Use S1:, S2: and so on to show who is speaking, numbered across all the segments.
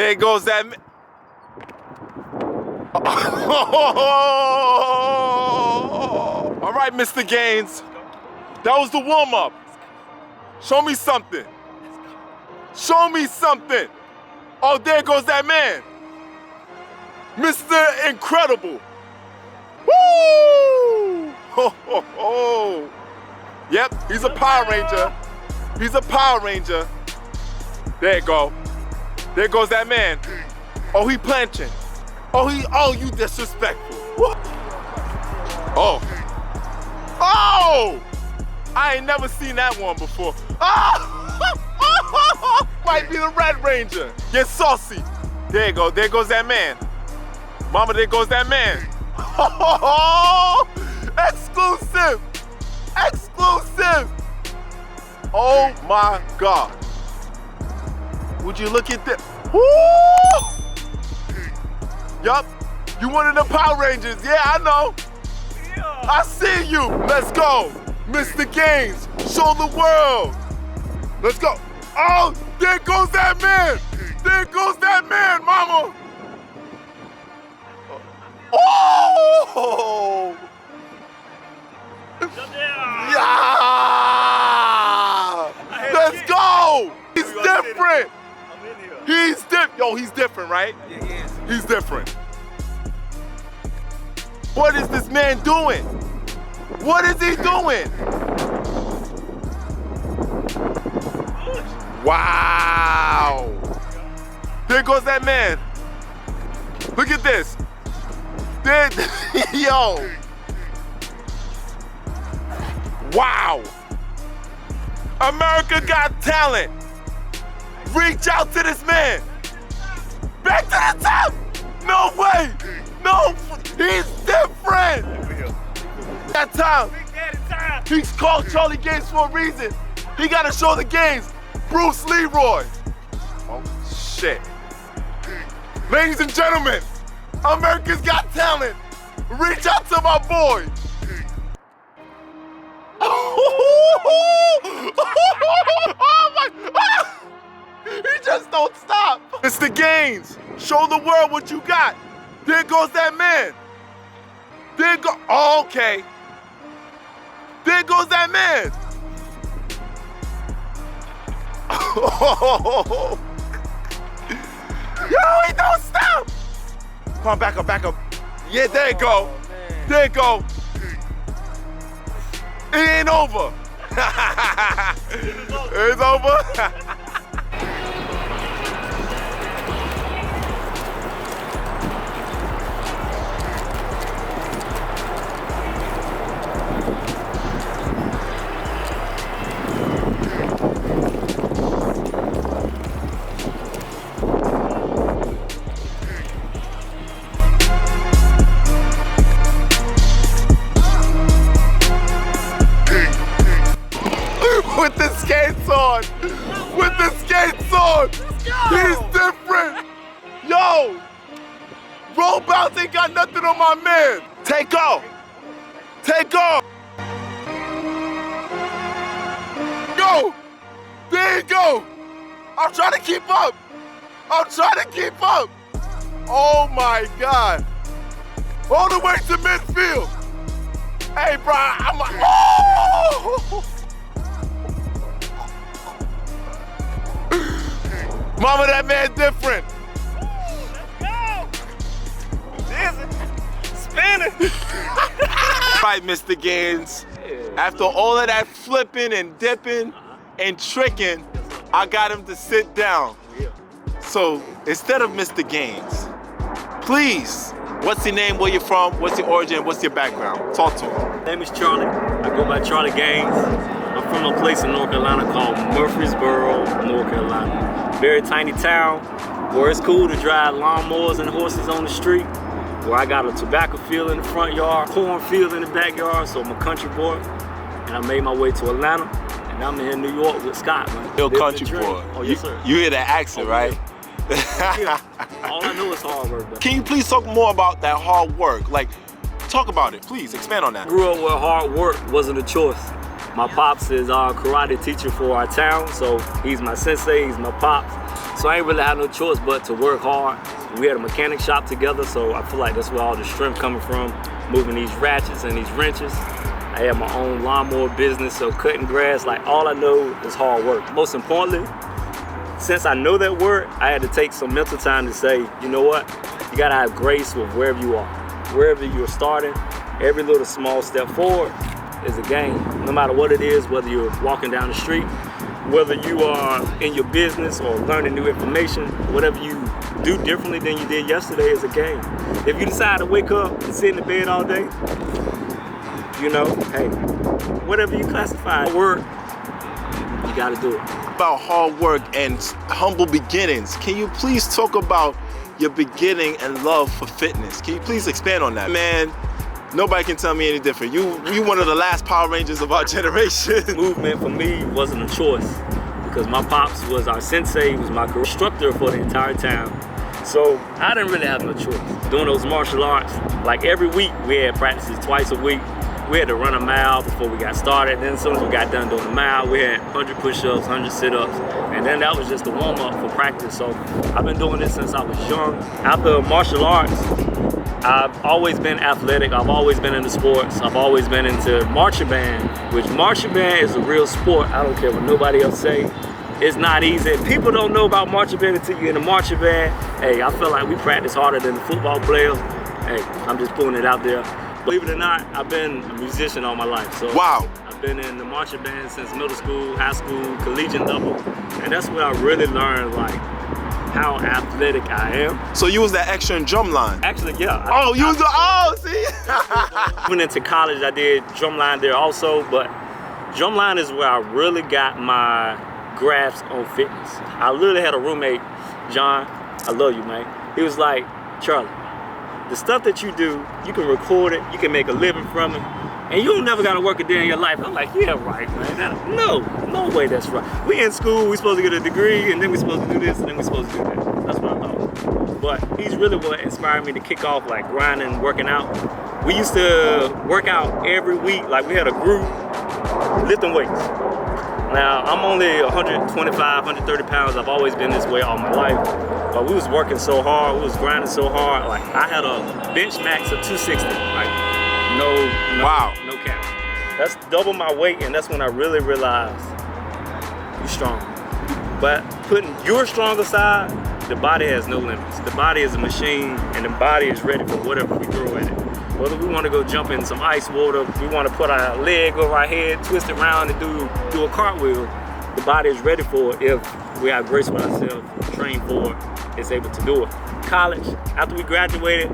S1: There goes that. All right, Mr. Gaines. That was the warm-up. Show me something. Show me something. Oh, there goes that man. Mr. Incredible. Woo! Ho, ho, ho. Yep, he's a Power Ranger. He's a Power Ranger. There you go. There goes that man. Oh, he planching. Oh, you disrespectful. Oh. Oh! I ain't never seen that one before. Oh! Might be the Red Ranger. Get saucy. There you go. There goes that man. Mama, there goes that man. Oh! Exclusive. Exclusive. Oh my God. Would you look at this? Woo! Yup. You one of the Power Rangers. Yeah, I know. Yeah. I see you. Let's go. Mr. Gaines, show the world. Let's go. Oh, there goes that man. There goes that man, mama. Oh! Yeah! Let's go! He's different. He's different. Yo, he's different, right?
S2: Yeah, he is.
S1: He's different. What is this man doing? What is he doing? Wow. There goes that man. Look at this. There, yo. Wow. America Got Talent. Reach out to this man. Back to the top. No way. No, he's different. That time. He's called Charlie Gaines for a reason. He gotta show the games. Bruce Leroy. Oh, shit. Ladies and gentlemen, America's Got Talent. Reach out to my boy. Oh my, he just don't stop. Mr. Gaines, show the world what you got. There goes that man. There go, oh, okay. There goes that man. Yo, he don't stop. Come on, back up, back up. Yeah, there you go. There you go. It ain't over. It's over. With the skates on! With the skates on! He's different! Yo! Roll bounce ain't got nothing on my man! Take off! Take off! Yo! There you go! I'm trying to keep up! I'm trying to keep up! Oh my God! All the way to midfield! Hey, bro, I'm like, oh! Mama, that man different.
S2: Let's go. Dizzy. Spinning.
S1: Right, Mr. Gaines. After all of that flipping and dipping and tricking, I got him to sit down. So instead of Mr. Gaines, please, what's your name, where you're from, what's your origin, what's your background? Talk to him.
S3: My name is Charlie. I go by Charlie Gaines. I'm from a place in North Carolina called Murfreesboro, North Carolina. Very tiny town where it's cool to drive lawnmowers and horses on the street, where I got a tobacco field in the front yard, corn field in the backyard, so I'm a country boy. And I made my way to Atlanta, and I'm here in New York with Scott, man.
S1: Yo, country boy.
S3: Oh, yes, sir.
S1: You hear that accent, right?
S3: Yeah. All I know is hard work, man.
S1: Can you please talk more about that hard work? Like, talk about it, please, expand on that.
S3: Grew up where hard work wasn't a choice. My pops is our karate teacher for our town, so he's my sensei, he's my pops. So I ain't really had no choice but to work hard. We had a mechanic shop together, so I feel like that's where all the strength coming from, moving these ratchets and these wrenches. I had my own lawnmower business, so cutting grass, like all I know is hard work. Most importantly, since I know that word, I had to take some mental time to say, you know what? You gotta have grace with wherever you are. Wherever you're starting, every little small step forward is a gain. No matter what it is, whether you're walking down the street, whether you are in your business or learning new information, whatever you do differently than you did yesterday is a gain. If you decide to wake up and sit in the bed all day, you know, hey, whatever you classify work, you gotta do it.
S1: About hard work and humble beginnings, can you please talk about your beginning and love for fitness? Can you please expand on that? Man, nobody can tell me any different. You one of the last Power Rangers of our generation.
S3: Movement for me wasn't a choice because my pops was our sensei, was my instructor for the entire town. So I didn't really have no choice. Doing those martial arts, like every week we had practices twice a week. We had to run a mile before we got started. Then as soon as we got done doing the mile, we had 100 push-ups, 100 sit-ups, and then that was just a warm-up for practice. So I've been doing this since I was young. After martial arts, I've always been athletic. I've always been into sports. I've always been into marching band, which marching band is a real sport. I don't care what nobody else say. It's not easy. People don't know about marching band until you're in the marching band. Hey, I feel like we practice harder than the football players. Hey, I'm just putting it out there. Believe it or not, I've been a musician all my life. So
S1: wow.
S3: I've been in the marching band since middle school, high school, collegiate level. And that's where I really learned like how athletic I am.
S1: So you was that extra in drumline?
S3: Actually, yeah.
S1: See?
S3: Went into college, I did drumline there also, but drumline is where I really got my grasp on fitness. I literally had a roommate, John, I love you, man. He was like, Charlie, the stuff that you do, you can record it, you can make a living from it, and you don't never gotta work a day in your life. I'm like, yeah, right, man. No way that's right. We in school, we supposed to get a degree, and then we supposed to do this, and then we supposed to do that. That's what I thought. But he's really what inspired me to kick off like grinding, working out. We used to work out every week, like we had a group lifting weights. Now, I'm only 125, 130 pounds. I've always been this way all my life. But we was working so hard, we was grinding so hard. Like I had a bench max of 260. Like no cap. That's double my weight, and that's when I really realized you're strong. But putting your stronger side, the body has no limits. The body is a machine, and the body is ready for whatever we throw at it. Whether we want to go jump in some ice water, we want to put our leg over our head, twist it around and do a cartwheel, the body is ready for it if we have grace with ourselves, train for it, is able to do it. College, after we graduated,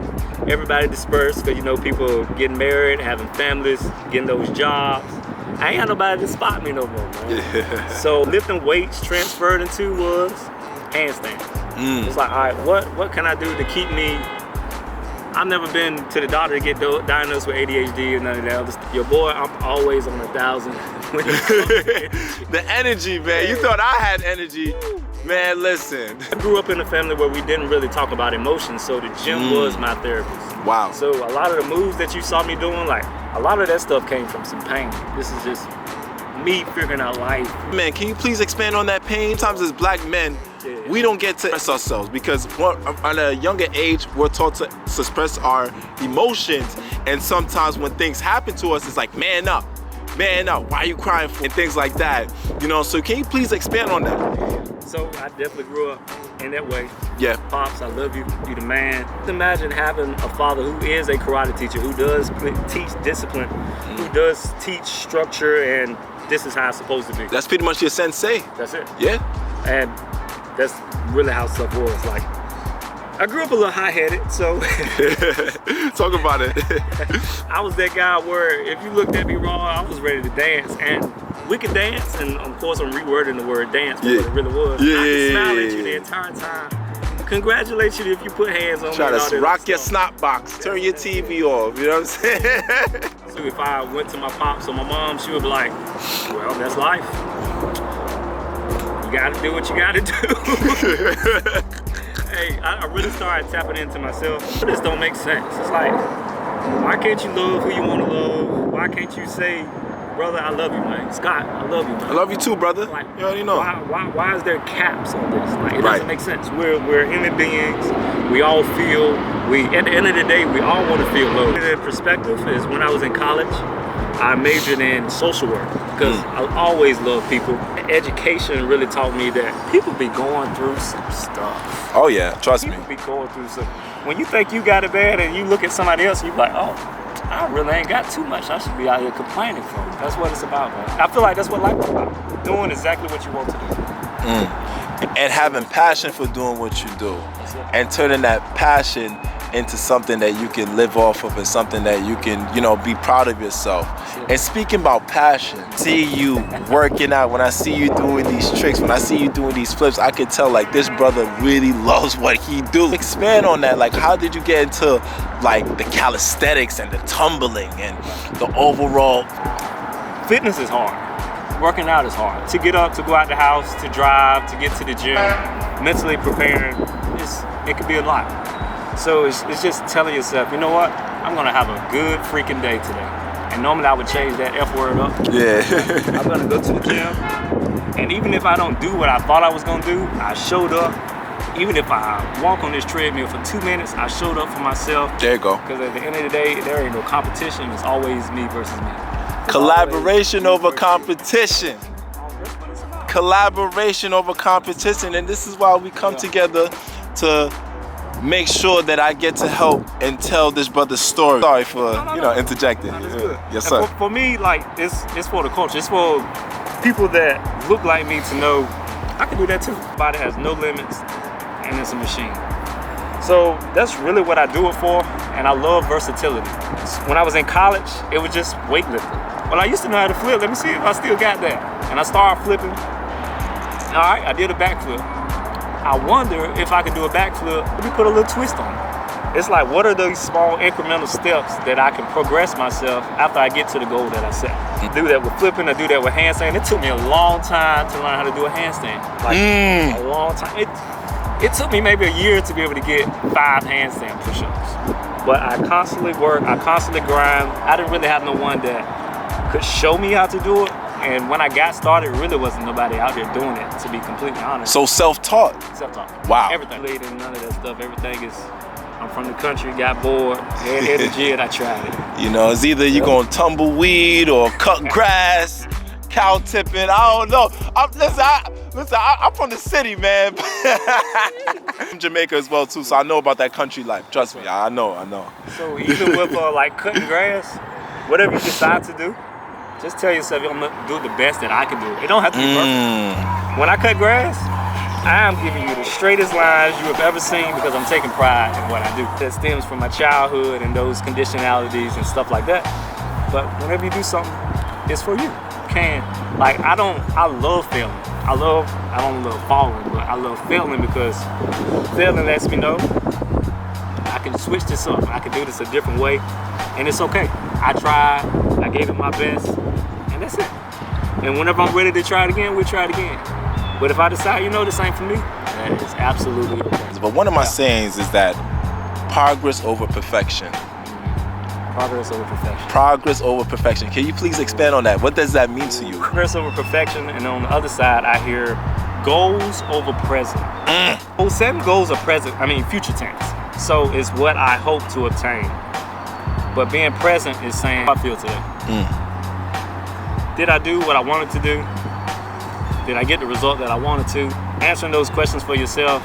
S3: everybody dispersed because you know people getting married, having families, getting those jobs. I ain't had nobody to spot me no more, man. Yeah. So lifting weights transferred into was handstands. It's like, all right, what can I do to keep me? I've never been to the doctor to get diagnosed with ADHD or none of that other stuff. Your boy, I'm always on 1,000.
S1: The energy, man. You thought I had energy. Man, listen.
S3: I grew up in a family where we didn't really talk about emotions, so the gym was my therapist.
S1: Wow.
S3: So a lot of the moves that you saw me doing, like a lot of that stuff came from some pain. This is just me figuring out life.
S1: Man, can you please expand on that pain? Sometimes as black men, we don't get to express ourselves because at a younger age, we're taught to suppress our emotions. And sometimes when things happen to us, it's like, man up, why are you crying for? And things like that, you know? So can you please expand on that?
S3: So I definitely grew up in that way.
S1: Yeah.
S3: Pops, I love you, you're the man. Imagine having a father who is a karate teacher, who does teach discipline, who does teach structure, and this is how it's supposed to be.
S1: That's pretty much your sensei.
S3: That's it.
S1: Yeah.
S3: And that's really how stuff was. Like, I grew up a little high-headed, so.
S1: Talk about it.
S3: I was that guy where if you looked at me wrong, I was ready to dance. And we could dance, and of course I'm rewording the word dance for what it really was. I could smile at you the entire time. Congratulate you if you put hands on me.
S1: Try to rock your snot box, turn your TV off, you know what I'm saying?
S3: So if I went to my pops or my mom, she would be like, well, that's life. You gotta do what you gotta do. Hey, I really started tapping into myself. This don't make sense. It's like, why can't you love who you want to love? Why can't you say brother, I love you, man. Scott, I love you, man.
S1: I love you too, brother.
S3: Like,
S1: you already know.
S3: Why is there caps on this? Like, it
S1: Right.
S3: doesn't make sense. We're human beings. We all feel. At the end of the day, we all want to feel loved. The perspective is when I was in college, I majored in social work because I always loved people. Education really taught me that people be going through some stuff.
S1: Oh yeah, trust me.
S3: People be going through some. When you think you got it bad and you look at somebody else, and you're like, oh, I really ain't got too much. I should be out here complaining for. That's what it's about, man. I feel like that's what life is about. Doing exactly what you want to do.
S1: And having passion for doing what you do, and turning that passion into something that you can live off of, and something that you can, you know, be proud of yourself. And speaking about passion, see you working out, when I see you doing these tricks, when I see you doing these flips, I can tell like this brother really loves what he do. Expand on that. Like, how did you get into like the calisthenics and the tumbling and the overall?
S3: Fitness is hard. Working out is hard. To get up, to go out the house, to drive, to get to the gym, mentally preparing, it could be a lot. So it's just telling yourself, you know what? I'm gonna have a good freaking day today. And normally I would change that F word up.
S1: Yeah.
S3: I'm gonna go to the gym. And even if I don't do what I thought I was gonna do, I showed up. Even if I walk on this treadmill for 2 minutes, I showed up for myself.
S1: There you go.
S3: Because at the end of the day, there ain't no competition. It's always me versus me.
S1: Collaboration over competition. Collaboration over competition. And this is why we come together to make sure that I get to help and tell this brother's story. Sorry for interjecting. Yes, sir.
S3: For me, like it's for the culture. It's for people that look like me to know I can do that too. Body has no limits, and it's a machine. So that's really what I do it for, and I love versatility. When I was in college, it was just weightlifting. Well, I used to know how to flip. Let me see if I still got that. And I started flipping. All right, I did a backflip. I wonder if I could do a backflip, let me put a little twist on it. It's like, what are those small incremental steps that I can progress myself after I get to the goal that I set? I do that with flipping, I do that with handstand. It took me a long time to learn how to do a handstand. Like a long time. It took me maybe a year to be able to get 5 handstand push-ups. But I constantly work, I constantly grind. I didn't really have no one that could show me how to do it. And when I got started, really wasn't nobody out there doing it, to be completely honest.
S1: So self-taught?
S3: Self-taught.
S1: Wow.
S3: Everything. None of that stuff. Everything is, I'm from the country, got bored, had energy, and I tried it.
S1: You know, it's either you're going to tumbleweed or cut grass, cow tipping, I don't know. Listen, I'm from the city, man. I'm from Jamaica as well, too, so I know about that country life. Trust me, I know.
S3: So even with like cutting grass, whatever you decide to do, just tell yourself I'm gonna do the best that I can do. It don't have to be perfect. When I cut grass, I am giving you the straightest lines you have ever seen because I'm taking pride in what I do. That stems from my childhood and those conditionalities and stuff like that. But whenever you do something, it's for you. I love failing. I don't love falling, but I love failing because failing lets me know I can switch this up. I can do this a different way, and it's okay. I tried, I gave it my best, and that's it. And whenever I'm ready to try it again, we'll try it again. But if I decide, this ain't for me, that is absolutely okay.
S1: But one of my sayings is that progress over perfection.
S3: Progress over perfection.
S1: Progress over perfection. Can you please expand on that? What does that mean to you?
S3: Progress over perfection, and on the other side, I hear goals over present. Well, setting goals are future tense. So it's what I hope to obtain. But being present is saying how I feel today. Did I do what I wanted to do? Did I get the result that I wanted to? Answering those questions for yourself,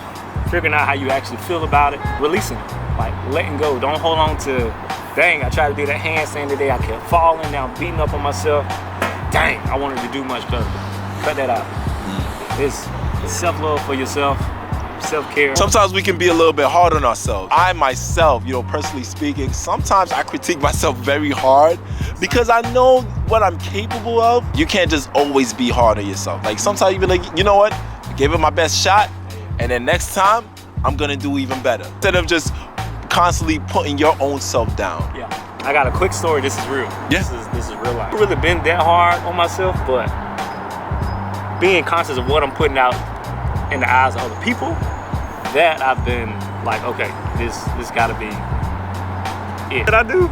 S3: figuring out how you actually feel about it, releasing it, like letting go. Don't hold on to, dang, I tried to do that handstand today, I kept falling, now I'm beating up on myself. Dang, I wanted to do much better. Cut that out. It's self-love for yourself, self-care.
S1: Sometimes we can be a little bit hard on ourselves. I myself, personally speaking, sometimes I critique myself very hard because I know what I'm capable of. You can't just always be hard on yourself. Like sometimes you be like, you know what? I gave it my best shot, and then next time I'm gonna do even better. Instead of just constantly putting your own self down.
S3: Yeah. I got a quick story. This is real.
S1: Yeah.
S3: This is real life. I've really been that hard on myself, but being conscious of what I'm putting out in the eyes of other people, that I've been like, okay, this gotta be it. What I do,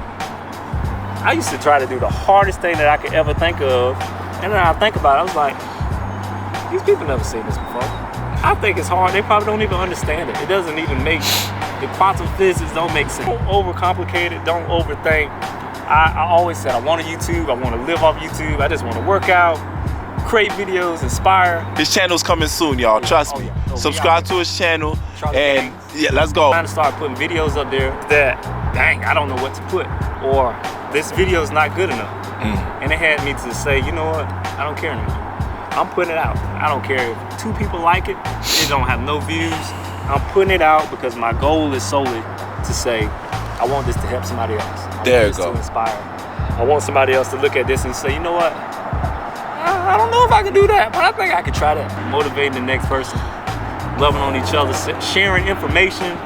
S3: I used to try to do the hardest thing that I could ever think of. And then I think about it, I was like, these people never seen this before. I think it's hard. They probably don't even understand it. It doesn't even make, the quantum physics don't make sense. Don't overcomplicate it, don't overthink. I always said I want a YouTube, I want to live off YouTube, I just want to work out, create videos, inspire.
S1: His channel's coming soon, y'all. Trust me. Subscribe to his channel, and yeah, let's go.
S3: I'm trying to start putting videos up there that, dang, I don't know what to put, or this video's not good enough. And it had me to say, you know what? I don't care anymore. I'm putting it out. I don't care if 2 people like it. It don't have no views. I'm putting it out because my goal is solely to say, I want this to help somebody else.
S1: There you go.
S3: To inspire. I want somebody else to look at this and say, you know what? I don't know if I can do that, but I think I can try that. Motivating the next person, loving on each other, sharing information,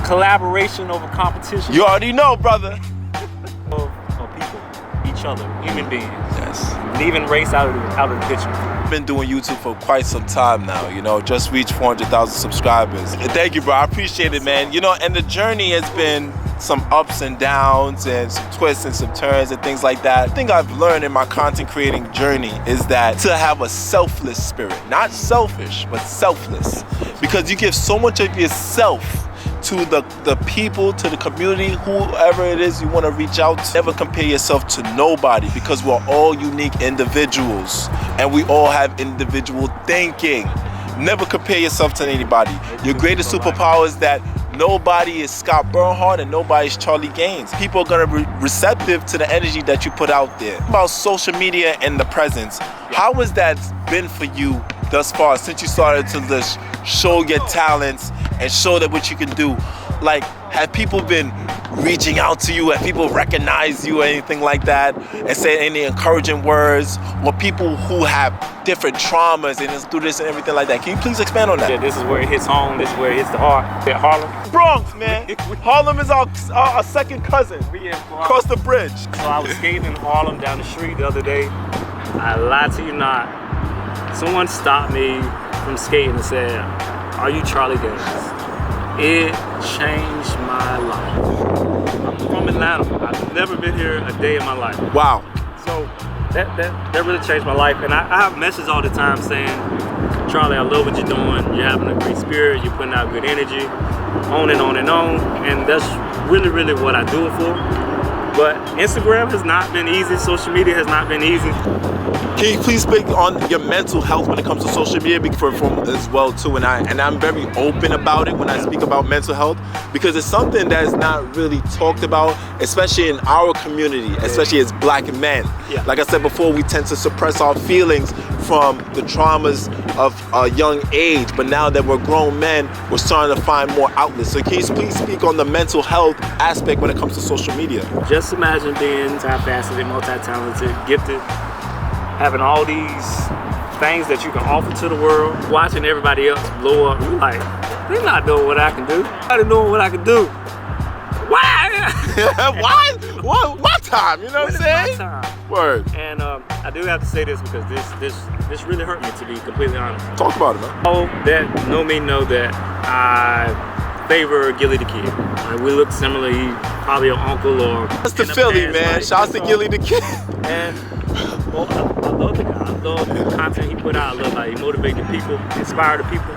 S3: collaboration over competition.
S1: You already know, brother.
S3: Of people, each other, human beings.
S1: Yes.
S3: Leaving race out of the picture.
S1: I've been doing YouTube for quite some time now, you know, just reached 400,000 subscribers. And thank you, bro. I appreciate it, man. You know, and the journey has been some ups and downs and some twists and some turns and things like that. The thing I've learned in my content creating journey is that to have a selfless spirit, not selfish, but selfless, because you give so much of yourself to the people, to the community, whoever it is you want to reach out to. Never compare yourself to nobody, because we're all unique individuals and we all have individual thinking. Never compare yourself to anybody. Your greatest superpower is that nobody is Scott Bernhard and nobody is Charlie Gaines. People are gonna be receptive to the energy that you put out there. About social media and the presence, how has that been for you thus far since you started to just show your talents and show that what you can do? Like, have people been reaching out to you? Have people recognized you or anything like that and say any encouraging words? Or people who have different traumas and through this and everything like that? Can you please expand on that?
S3: Yeah, this is where it hits home. This is where it hits the heart. At Harlem.
S1: Bronx, man. Harlem is our second cousin. Across the bridge.
S3: So I was skating in Harlem down the street the other day. I lied to you not. Someone stopped me from skating and said, "Are you Charlie Gaines?" It changed my life. I'm from Atlanta. I've never been here a day in my life.
S1: Wow.
S3: So that really changed my life. And I have messages all the time saying, "Charlie, I love what you're doing. You're having a great spirit. You're putting out good energy," on and on and on. And that's really, really what I do it for. But Instagram has not been easy. Social media has not been easy.
S1: Can you please speak on your mental health when it comes to social media as well too? And I'm very open about it when I speak about mental health, because it's something that is not really talked about, especially in our community, especially as black men.
S3: Yeah.
S1: Like I said before, we tend to suppress our feelings from the traumas of a young age, but now that we're grown men, we're starting to find more outlets. So can you please speak on the mental health aspect when it comes to social media?
S3: Just imagine being multifaceted, multi-talented, gifted, having all these things that you can offer to the world, watching everybody else blow up. You're like, they're not doing what I can do. They're doing what I can do. Why?
S1: Why? What? My time, you know what I'm saying?
S3: My time.
S1: Word.
S3: And I do have to say this because this really hurt me, to be completely honest.
S1: Talk about it, man.
S3: Oh, that know me know that I favor Gillie the Kid. Like, we look similar. He probably an uncle or.
S1: That's the Philly, man. Shouts to Gillie the Kid.
S3: And well, I love the guy. I love the content he put out. I love how he motivated people, inspired the people.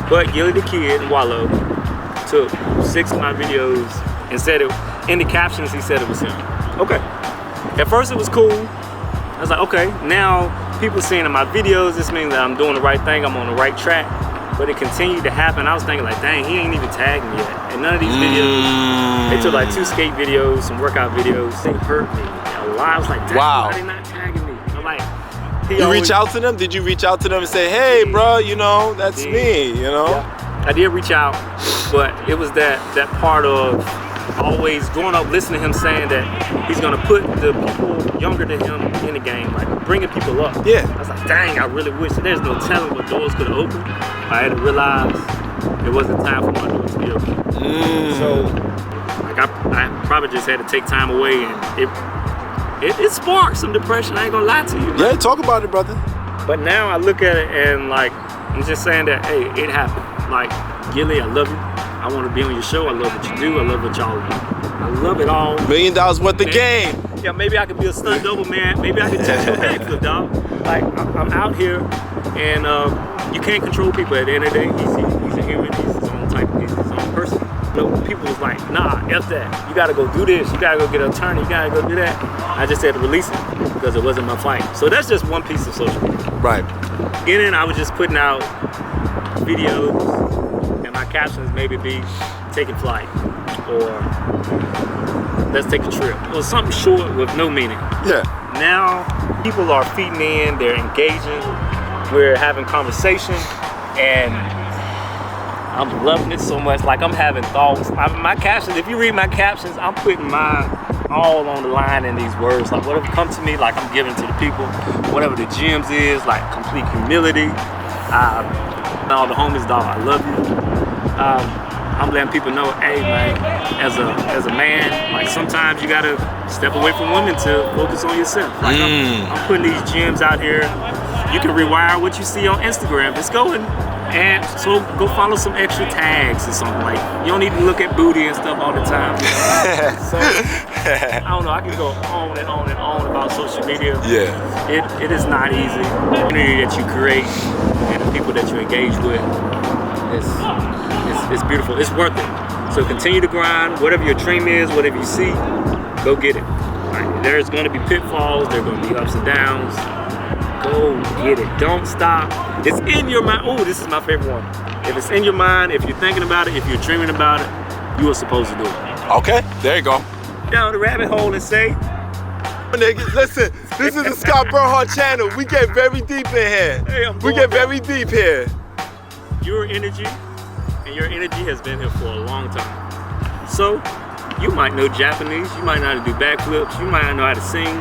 S3: But Gillie the Kid and Wallow took 6 of my videos and said it in the captions. He said it was him. Okay. At first it was cool. I was like, okay. Now people seeing in my videos, this means that I'm doing the right thing. I'm on the right track. But it continued to happen. I was thinking like, dang, he ain't even tagged me yet. And none of these videos, they took like 2 skate videos, some workout videos. They hurt me a lot. I was like, dang,
S1: wow.
S3: Why they not tagging me? I'm like,
S1: you reach out to them? Did you reach out to them and say, hey, bro, you know, that's me, you know?
S3: Yeah. I did reach out, but it was that part of always growing up listening to him saying that he's gonna put the people younger than him in the game, like bringing people up.
S1: Yeah.
S3: I was like, dang, I really wish. There's no telling what doors could have opened. I had to realize it wasn't time for my doors to be open. So, like, I probably just had to take time away, and it sparked some depression. I ain't gonna lie to you.
S1: Yeah, talk about it, brother.
S3: But now I look at it and like, I'm just saying that, hey, it happened. Like, Gillie, I love you. I want to be on your show. I love what you do. I love what y'all do. I love it all.
S1: $1 million worth of game.
S3: Yeah, maybe I could be a stunt double, man. Maybe I could teach you a backflip, dog. Like, I'm out here, and you can't control people at the end of the day. He's a human, he's his own type, he's his own person. You know, people was like, nah, F that. You gotta go do this, you gotta go get an attorney, you gotta go do that. I just had to release it because it wasn't my fight. So that's just one piece of social media.
S1: Right.
S3: Beginning, I was just putting out videos, and my captions maybe be taking flight, or let's take a trip, or something short with no meaning.
S1: Yeah.
S3: Now, people are feeding in, they're engaging, we're having conversation, and I'm loving it so much. Like, I'm having thoughts. My captions, if you read my captions, I'm putting my all on the line in these words. Like, whatever comes to me, like, I'm giving to the people. Whatever the gems is, like, complete humility. All the homies, dog, I love you. I'm letting people know, hey, man, as a man, like, sometimes you gotta step away from women to focus on yourself. Like, I'm putting these gems out here. You can rewire what you see on Instagram. Just go and so go follow some extra tags or something. Like, you don't need to look at booty and stuff all the time. So I don't know, I can go on and on and on about social media.
S1: Yeah.
S3: It is not easy. The community that you create and the people that you engage with, it's beautiful. It's worth it. So continue to grind. Whatever your dream is, whatever you see, go get it. Right. There's going to be pitfalls. There's going to be ups and downs. Go get it. Don't stop. It's in your mind. Oh, this is my favorite one. If it's in your mind, if you're thinking about it, if you're dreaming about it, you are supposed to do it.
S1: Okay, there you go.
S3: Down the rabbit hole and say,
S1: listen, this is the Scott Bernhard channel. We get very deep in here.
S3: Hey,
S1: we get very deep here.
S3: Your energy, and your energy has been here for a long time. So, you might know Japanese, you might know how to do backflips, you might not know how to sing,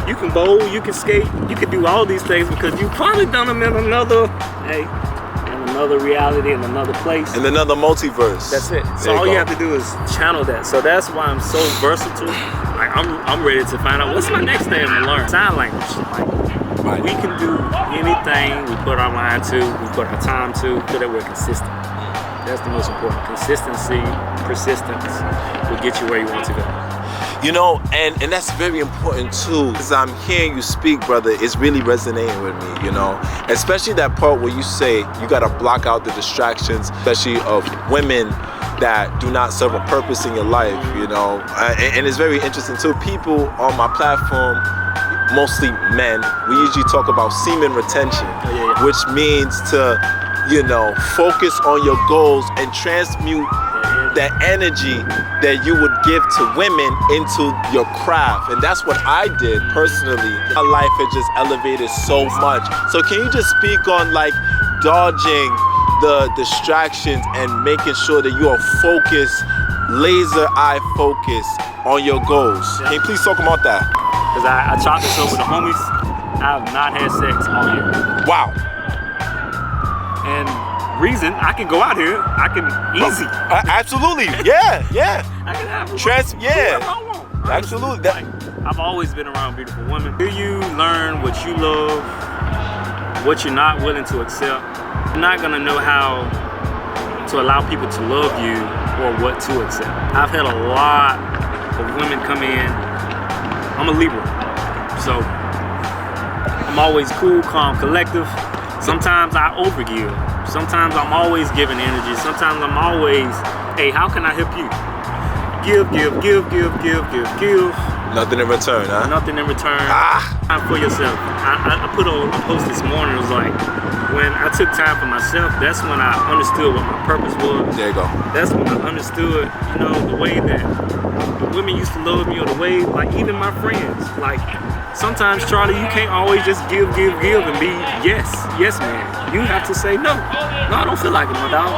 S3: you can bowl, you can skate, you can do all these things because you've probably done them in another, in another reality, in another place.
S1: In another multiverse.
S3: That's it. So all you have to do is channel that. So that's why I'm so versatile. Like, I'm ready to find out what's my next thing to learn. Sign language. Like, we can do anything we put our mind to, we put our time to, so that we're consistent. That's the most important. Consistency, persistence will get you where you want to go.
S1: You know, and that's very important too, because I'm hearing you speak, brother. It's really resonating with me, you know, especially that part where you say you got to block out the distractions, especially of women that do not serve a purpose in your life, you know. And it's very interesting too. People on my platform, mostly men, we usually talk about semen retention, which means to, you know, focus on your goals and transmute that energy that you would give to women into your craft. And that's what I did personally. My life had just elevated so much. So can you just speak on, like, dodging the distractions and making sure that you are focused, laser eye focused on your goals? Can you please talk about that?
S3: Because I chopped this up with the homies. I have not had sex all year.
S1: Wow.
S3: And reason, I can go out here, I can easy.
S1: Absolutely, yeah.
S3: I can have
S1: absolutely.
S3: Like, I've always been around beautiful women. Do you learn what you love, what you're not willing to accept? You're not gonna know how to allow people to love you or what to accept. I've had a lot of women come in. I'm a Libra, so I'm always cool, calm, collective. Sometimes I overgive. Sometimes I'm always giving energy. Sometimes I'm always, hey, how can I help you? Give.
S1: Nothing in return, huh?
S3: Nothing in return. Time for yourself. I put a post this morning. It was like, when I took time for myself, that's when I understood what my purpose was.
S1: There you go.
S3: That's when I understood, you know, the way that the women used to love me, or the way, like, even my friends. Like, sometimes, Charlie, you can't always just give and be yes man. You have to say no. No, I don't feel like it, my dog.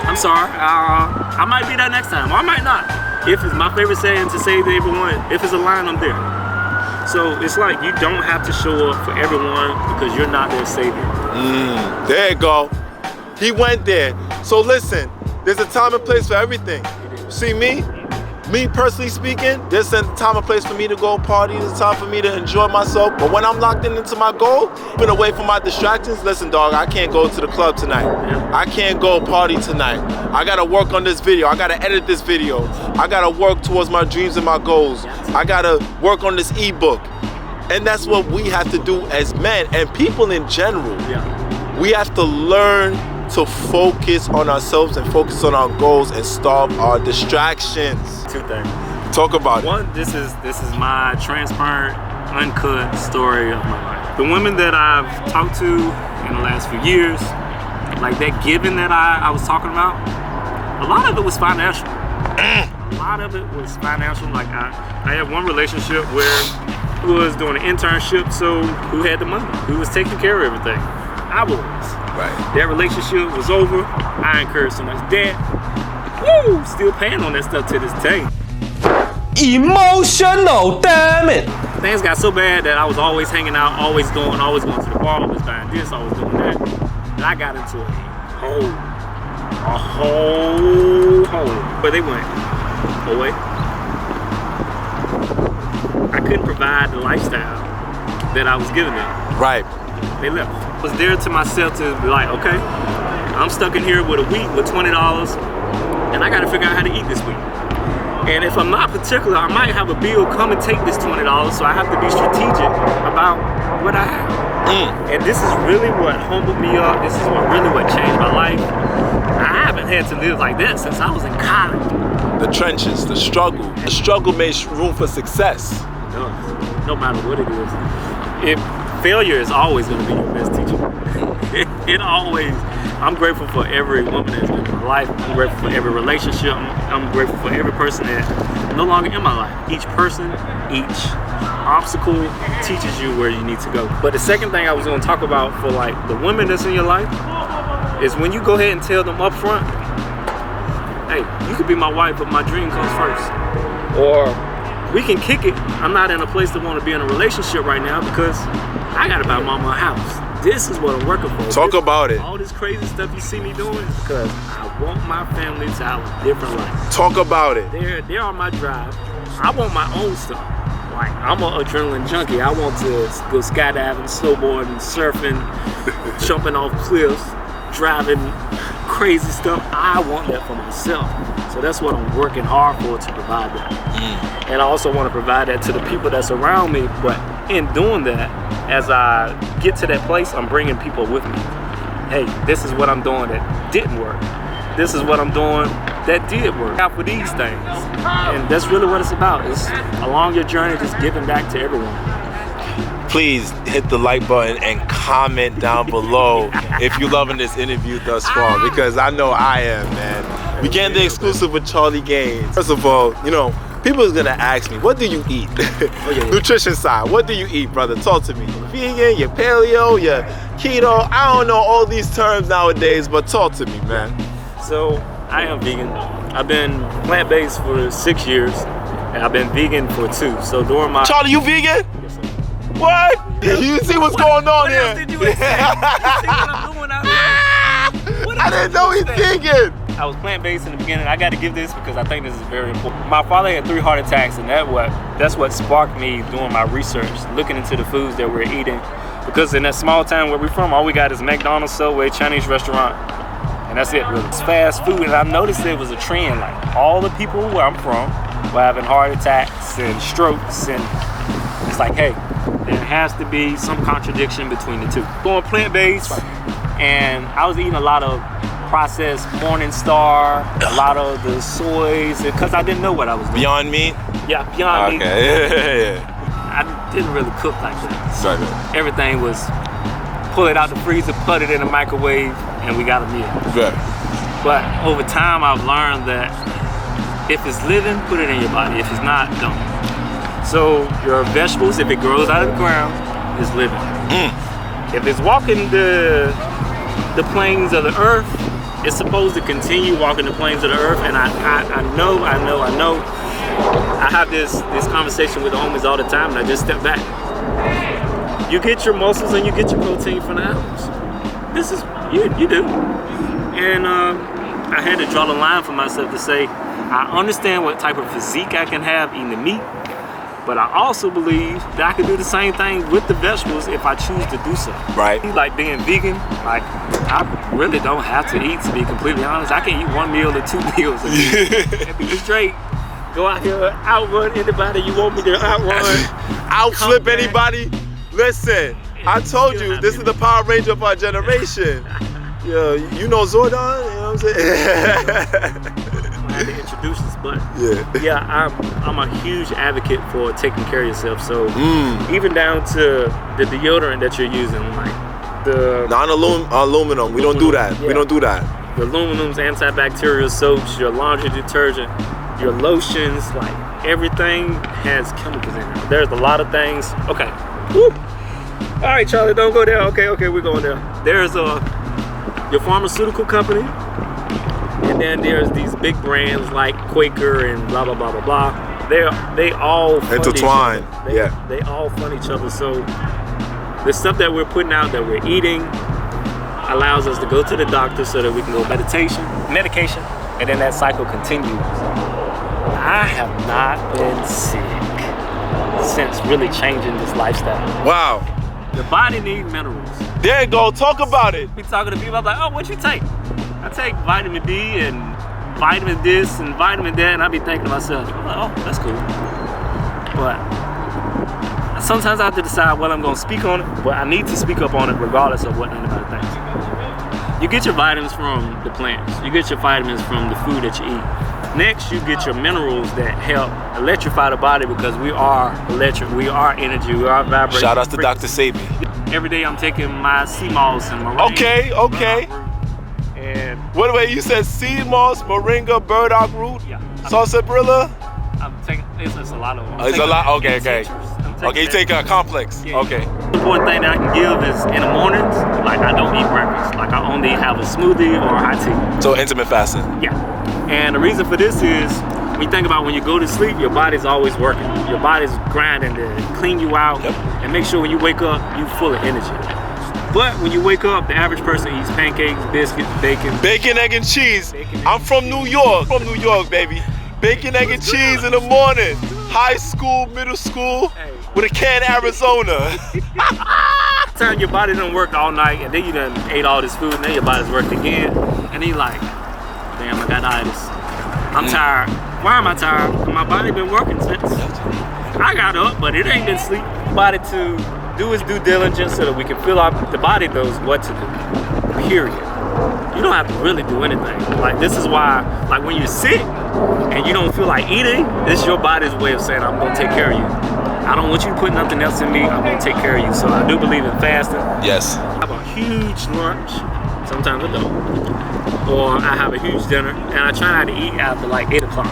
S3: I'm sorry. I might be there next time, or I might not. If it's my favorite saying to say to everyone, if it's a line, I'm there. So it's like, you don't have to show up for everyone because you're not their savior.
S1: There you go. He went there. So listen, there's a time and place for everything. See me? Me personally speaking, there's a time and place for me to go party, there's a time for me to enjoy myself, but when I'm locked into my goal, been away from my distractions, listen dog, I can't go to the club tonight. I can't go party tonight. I gotta work on this video, I gotta edit this video. I gotta work towards my dreams and my goals. I gotta work on this ebook. And that's what we have to do as men and people in general. We have to learn to focus on ourselves and focus on our goals and stop our distractions.
S3: Two things.
S1: Talk about it.
S3: One, this is my transparent, uncut story of my life. The women that I've talked to in the last few years, like that giving that I was talking about, a lot of it was financial. A lot of it was financial. Like I had one relationship where who was doing an internship, so who had the money? Who was taking care of everything? I was.
S1: Right.
S3: That relationship was over. I incurred so much debt. Woo! Still paying on that stuff to this day.
S4: Emotional, damn it!
S3: Things got so bad that I was always hanging out, always going to the bar, always buying this, always doing that. And I got into a whole hole. But they went away. I couldn't provide the lifestyle that I was giving them.
S1: Right.
S3: They left. I was there to myself to be like, okay, I'm stuck in here with a week with $20 and I gotta figure out how to eat this week. And if I'm not particular, I might have a bill come and take this $20, so I have to be strategic about what I have. And this is really what humbled me up. This is what changed my life. I haven't had to live like that since I was in college.
S1: The trenches, the struggle. The struggle makes room for success.
S3: It does. No matter what it is. Failure is always going to be your best teacher. It always. I'm grateful for every woman that's been in my life. I'm grateful for every relationship. I'm grateful for every person that's no longer in my life. Each person, each obstacle teaches you where you need to go. But the second thing I was going to talk about for like the women that's in your life is when you go ahead and tell them up front, hey, you could be my wife, but my dream comes first. Or we can kick it. I'm not in a place to want to be in a relationship right now because I gotta buy mama a house. This is what I'm working for.
S1: Talk about it.
S3: All this crazy stuff you see me doing is because I want my family to have a different life.
S1: Talk about it.
S3: They're on my drive. I want my own stuff. Like, I'm an adrenaline junkie. I want to go skydiving, snowboarding, surfing, jumping off cliffs, driving crazy stuff. I want that for myself. So that's what I'm working hard for, to provide that. And I also want to provide that to the people that's around me. But in doing that, as I get to that place, I'm bringing people with me. Hey, this is what I'm doing that didn't work. This is what I'm doing that did work. Out for these things. And that's really what it's about. It's along your journey, just giving back to everyone.
S1: Please hit the like button and comment down below if you're loving this interview thus far, because I know I am, man. We getting the exclusive with Charlie Gaines. First of all, you know, people is gonna ask me, what do you eat? Nutrition side, what do you eat, brother? Talk to me. Vegan, you're paleo, you're keto. I don't know all these terms nowadays, but talk to me, man.
S3: So, I am vegan. I've been plant-based for 6 years, and I've been vegan for 2. So during my...
S1: Charlie, you vegan?
S3: Yes, sir.
S1: What? You see what's going on
S3: What
S1: here?
S3: else did you expect? You see what I'm doing out here? What
S1: I
S3: else
S1: didn't
S3: did
S1: know
S3: you
S1: he's
S3: expect?
S1: vegan.
S3: I was plant-based in the beginning. I got to give this because I think this is very important. My father had 3 heart attacks, and that's what sparked me doing my research, looking into the foods that we're eating. Because in that small town where we're from, all we got is McDonald's, Subway, Chinese restaurant, and that's it really. It's fast food, and I noticed there was a trend. Like, all the people where I'm from were having heart attacks and strokes, and it's like, hey, there has to be some contradiction between the two. Going plant-based, and I was eating a lot of processed Morning Star, a lot of the soys, because I didn't know what I was doing.
S1: Beyond Meat?
S3: Yeah, Beyond Meat.
S1: Okay, yeah.
S3: I didn't really cook like that.
S1: Sorry.
S3: Everything was pull it out the freezer, put it in the microwave, and we got a meal.
S1: Yeah.
S3: But over time, I've learned that if it's living, put it in your body. If it's not, don't. So your vegetables, if it grows out of the ground, it's living. If it's walking the plains of the earth, it's supposed to continue walking the plains of the earth. And I know. I have this conversation with the homies all the time, and I just step back. You get your muscles and you get your protein from the animals. This is, you do. And I I had to draw the line for myself to say, I understand what type of physique I can have eating the meat, but I also believe that I can do the same thing with the vegetables if I choose to do so.
S1: Right.
S3: Like being vegan, like I really don't have to eat, to be completely honest. I can eat 1 meal or 2 meals and be straight. Go out here, outrun anybody you want me to outrun.
S1: Outflip anybody. Listen, I told you, this is the Power Ranger of our generation. Yeah, you know Zordon, you know what I'm saying?
S3: I had to introduce this, but
S1: yeah,
S3: I'm a huge advocate for taking care of yourself. So even down to the deodorant that you're using, like the
S1: non-aluminum, we don't do that.
S3: Yeah.
S1: We don't do that.
S3: The aluminums, antibacterial soaps, your laundry detergent, your lotions, like everything has chemicals in it. There's a lot of things. Okay. Woo. All right, Charlie, don't go there. Okay, we're going there. There's your pharmaceutical company, and then there's these big brands like Quaker and blah blah blah blah blah. They all fund
S1: intertwined.
S3: Each other. They all fund each other. So the stuff that we're putting out, that we're eating, allows us to go to the doctor so that we can go medication, and then that cycle continues. I have not been sick since really changing this lifestyle.
S1: Wow.
S3: The body needs minerals.
S1: There you go, talk about it.
S3: Be talking to people, I'm like, oh, what you take? I take vitamin D and vitamin this and vitamin that, and I be thinking to myself, oh, that's cool. But sometimes I have to decide whether I'm gonna speak on it, but I need to speak up on it regardless of what anybody thinks. You get your vitamins from the plants. You get your vitamins from the food that you eat. Next, you get your minerals that help electrify the body, because we are electric, we are energy, we are vibration.
S1: Shout out to Dr. Sabi.
S3: Every day I'm taking my sea moss and moringa.
S1: Okay.
S3: And
S1: What way you said sea moss, moringa, burdock root, sarsaparilla?
S3: I'm taking, it's a lot of them.
S1: It's a lot, okay. Okay, you take a complex,
S3: Yeah.
S1: okay.
S3: The important thing that I can give is in the mornings, like I don't eat breakfast. Like I only have a smoothie or a hot tea.
S1: So intermittent fasting.
S3: Yeah. And the reason for this is, when you think about when you go to sleep, your body's always working. Your body's grinding to clean you out and make sure when you wake up, you're full of energy. But when you wake up, the average person eats pancakes, biscuits, bacon.
S1: Bacon, egg, and cheese. I'm from New York. From New York, baby. Bacon, egg, and cheese in the morning. High school, middle school, with a can of Arizona.
S3: Time your body done work all night, and then you done ate all this food, and then your body's worked again, and then you're like, damn, I got itis. I'm tired. Why am I tired? My body been working since. I got up, but it ain't been sleep. Body to do its due diligence so that we can feel out. The body knows what to do. Period. You don't have to really do anything. Like, this is why, like, when you're sick and you don't feel like eating, this is your body's way of saying, I'm gonna take care of you. I don't want you to put nothing else in me. I'm gonna take care of you. So I do believe in fasting.
S1: Yes.
S3: I have a huge lunch. Sometimes I don't. Or I have a huge dinner, and I try not to eat after like 8 o'clock.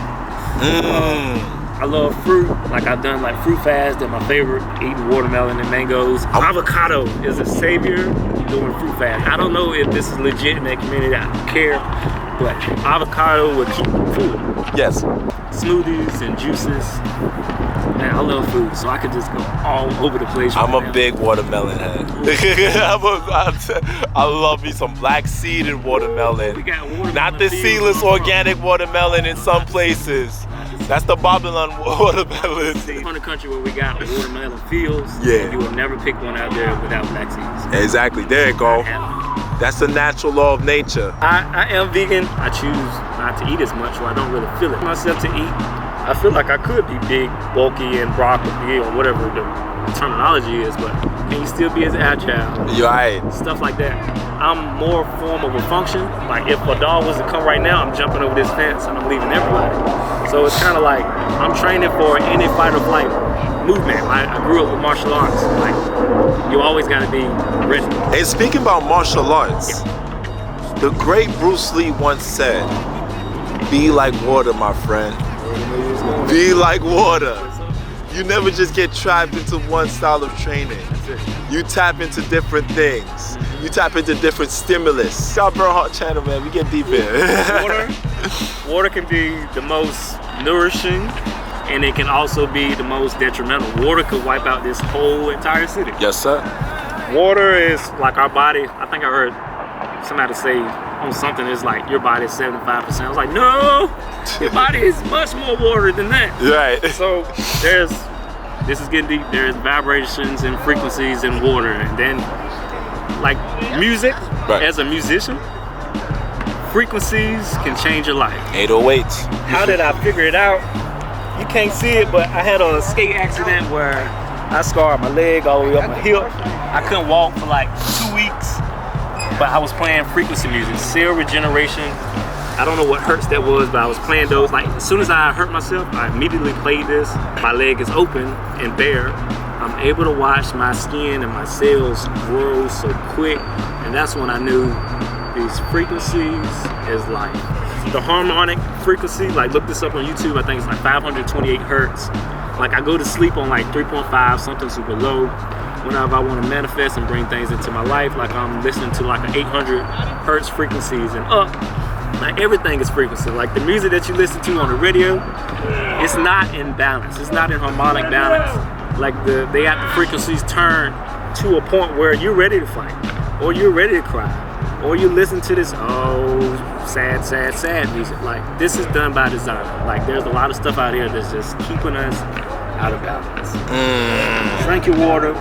S3: I love fruit. Like, I've done like fruit fast. They're my favorite. Eating watermelon and mangoes. Avocado is a savior doing fruit fast. I don't know if this is legit in that community. I don't care. But avocado will keep food.
S1: Yes.
S3: Smoothies and juices. Man, I love food, so I could just go all over the place.
S1: I'm a big watermelon head. I love me some black seeded watermelon.
S3: We got watermelon.
S1: Not the seedless organic watermelon in some places. That's the Babylon watermelon.
S3: From the country where we got watermelon fields,
S1: Yeah.
S3: you will never pick one out there without black seeds.
S1: Exactly, there you go. That's the natural law of nature.
S3: I am vegan. I choose not to eat as much, or I don't really feel it myself to eat. I feel like I could be big, bulky, and broccoli, or whatever the terminology is, but can you still be as agile?
S1: You're right.
S3: Stuff like that. I'm more form of a function. Like, if a dog was to come right now, I'm jumping over this fence and I'm leaving everybody. So it's kind of like I'm training for any fight or flight movement. I grew up with martial arts. Like, you always got to be ready.
S1: Hey, speaking about martial arts, the great Bruce Lee once said, "Be like water, my friend. Be like water." You never just get trapped into one style of training. You tap into different things. You tap into different stimulus. Scott Bernhard channel, man, we get deep in.
S3: Water can be the most nourishing, and it can also be the most detrimental. Water could wipe out this whole entire city.
S1: Yes, sir.
S3: Water is like our body. I think I heard somebody say on something that's like your body is 75%. I was like, no, your body is much more water than that.
S1: Right.
S3: So this is getting deep. There's vibrations and frequencies in water, and then like music, as a musician, frequencies can change your life.
S1: 808s.
S3: How did I figure it out? You can't see it, but I had a skate accident where I scarred my leg all the way up my hip. I couldn't walk for like 2 weeks, but I was playing frequency music, cell regeneration. I don't know what hertz that was, but I was playing those. Like, as soon as I hurt myself, I immediately played this. My leg is open and bare. I'm able to watch my skin and my cells grow so quick, and that's when I knew these frequencies is life. The harmonic frequency, like look this up on YouTube, I think it's like 528 hertz. Like I go to sleep on like 3.5, something super low. Whenever I want to manifest and bring things into my life, like I'm listening to like an 800 hertz frequencies and up. Like everything is frequency. Like the music that you listen to on the radio, it's not in balance. It's not in harmonic balance. Like they have the frequencies turn to a point where you're ready to fight, or you're ready to cry, or you listen to this sad, sad, sad music. Like this is done by design. Like there's a lot of stuff out here that's just keeping us out of balance. Drink your water.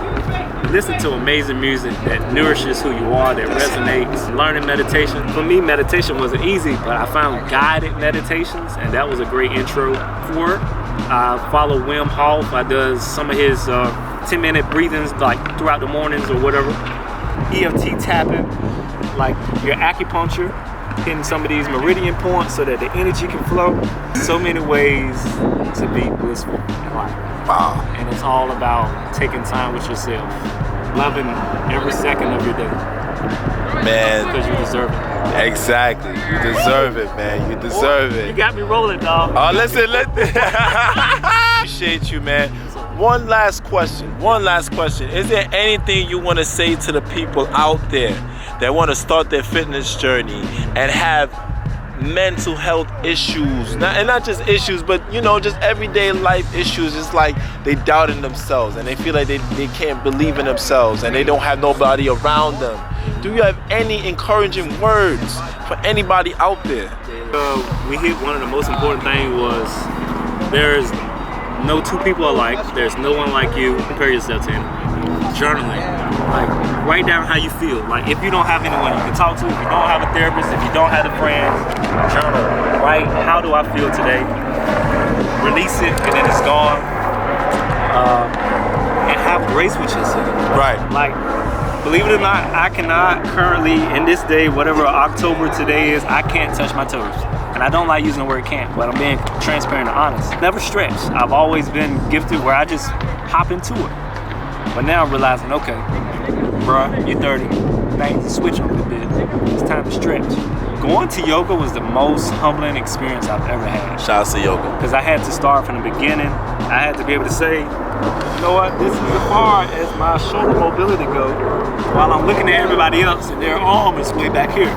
S3: Listen to amazing music that nourishes who you are, that resonates. Learning meditation. For me, meditation wasn't easy, but I found guided meditations, and that was a great intro for it. I follow Wim Hof. I do some of his 10-minute breathings like throughout the mornings or whatever. EFT tapping, like your acupuncture, hitting some of these meridian points so that the energy can flow. So many ways to be blissful in life.
S1: Wow.
S3: And it's all about taking time with yourself, loving every second of your day.
S1: Man.
S3: Because you deserve it.
S1: Exactly. You deserve it, man. You deserve it.
S3: You got me rolling, dog.
S1: Oh, listen. Appreciate you, man. One last question. Is there anything you want to say to the people out there that want to start their fitness journey and have mental health issues, and not just issues, but you know, just everyday life issues? It's like they doubt in themselves and they feel like they can't believe in themselves and they don't have nobody around them. Do you have any encouraging words for anybody out there?
S3: We hit one of the most important things was there's no two people alike. There's no one like you. Compare yourself to anyone. Journaling. Like, write down how you feel. Like, if you don't have anyone you can talk to, if you don't have a therapist, if you don't have a friend, journal. Write, how do I feel today? Release it, and then it's gone. And have grace with yourself.
S1: Right.
S3: Like, believe it or not, I cannot currently, in this day, whatever October today is, I can't touch my toes. And I don't like using the word can't, but I'm being transparent and honest. Never stretched. I've always been gifted where I just hop into it. But now I'm realizing, okay, bruh, you're 30. Things switch on a bit. It's time to stretch. Going to yoga was the most humbling experience I've ever had.
S1: Shout out to yoga.
S3: Because I had to start from the beginning. I had to be able to say, you know what, this is as far as my shoulder mobility goes, while I'm looking at everybody else and their arm is way back here.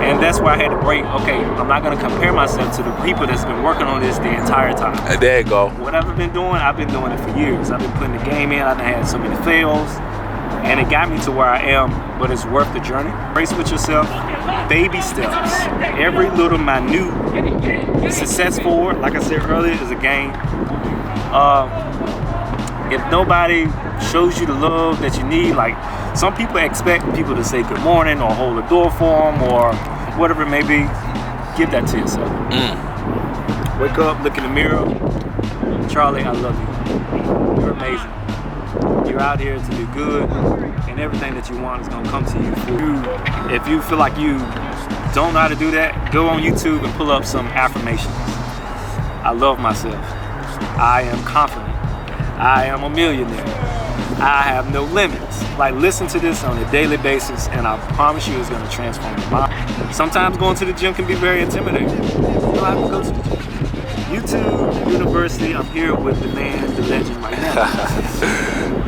S3: And that's where I had to break. Okay, I'm not gonna compare myself to the people that's been working on this the entire time.
S1: There you go.
S3: What I've been doing it for years. I've been putting the game in. I've had so many fails, and it got me to where I am, but it's worth the journey. Race with yourself, baby steps. Every little minute success forward, like I said earlier, is a game. If nobody shows you the love that you need, like some people expect people to say good morning or hold a door for them or whatever it may be, give that to yourself. Wake up, look in the mirror. Charlie, I love you. You're amazing. You're out here to do good, and everything that you want is gonna come to you. If you feel like you don't know how to do that, go on YouTube and pull up some affirmations. I love myself. I am confident. I am a millionaire. I have no limits. Like, listen to this on a daily basis, and I promise you it's gonna transform your mind. Sometimes going to the gym can be very intimidating. You don't have to go to the gym. YouTube University, I'm here with the man, the legend right now.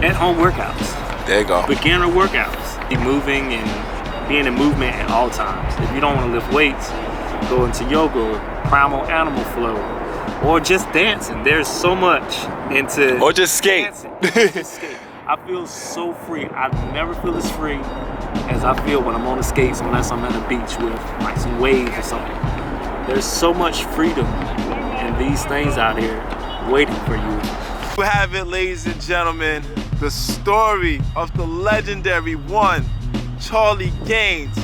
S3: At-home workouts.
S1: There you go.
S3: Beginner workouts. Be moving and being in movement at all times. If you don't want to lift weights, go into yoga, primal animal flow, or just dancing. There's so much into
S1: or just skate.
S3: Dancing. Just skate. I feel so free. I never feel as free as I feel when I'm on the skates, unless I'm at the beach with like some waves or something. There's so much freedom in these things out here waiting for you.
S1: We have it, ladies and gentlemen, the story of the legendary one, Charlie Gaines,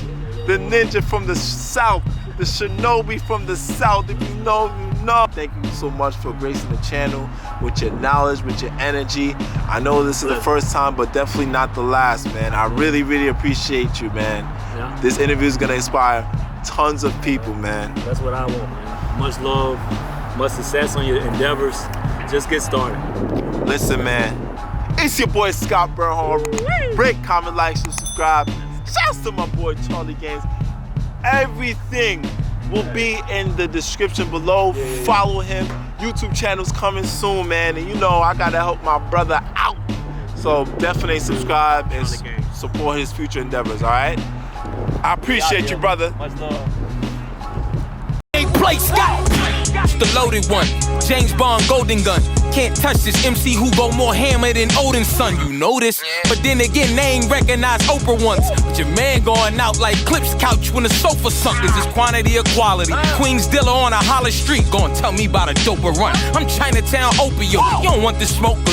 S1: the ninja from the South, the shinobi from the South. If you know, you know. Thank you so much for gracing the channel with your knowledge, with your energy. I know this is the first time, but definitely not the last, man. I really, really appreciate you, man.
S3: Yeah.
S1: This interview is gonna inspire tons of people, man.
S3: That's what I want, man. Much love, much success on your endeavors. Just get started.
S1: Listen, man, it's your boy Scott Bernhard. Rate, comment, like, subscribe. Shouts to my boy Charlie Gaines. Everything will be in the description below.
S3: Yeah.
S1: Follow him. YouTube channel's coming soon, man. And you know I gotta help my brother out. So definitely subscribe and support his future endeavors, all right? I appreciate you, brother.
S3: Much love.
S4: Play Scott, the loaded one, James Bond golden gun. Can't touch this MC who go more hammer than Odin's son. You know this, but then again they ain't recognized Oprah once. But your man going out like Clip's couch when the sofa sunk. Is this quantity or quality? Queen's dealer on a Hollis street, gonna tell me about a doper run. I'm Chinatown opium. You don't want this smoke,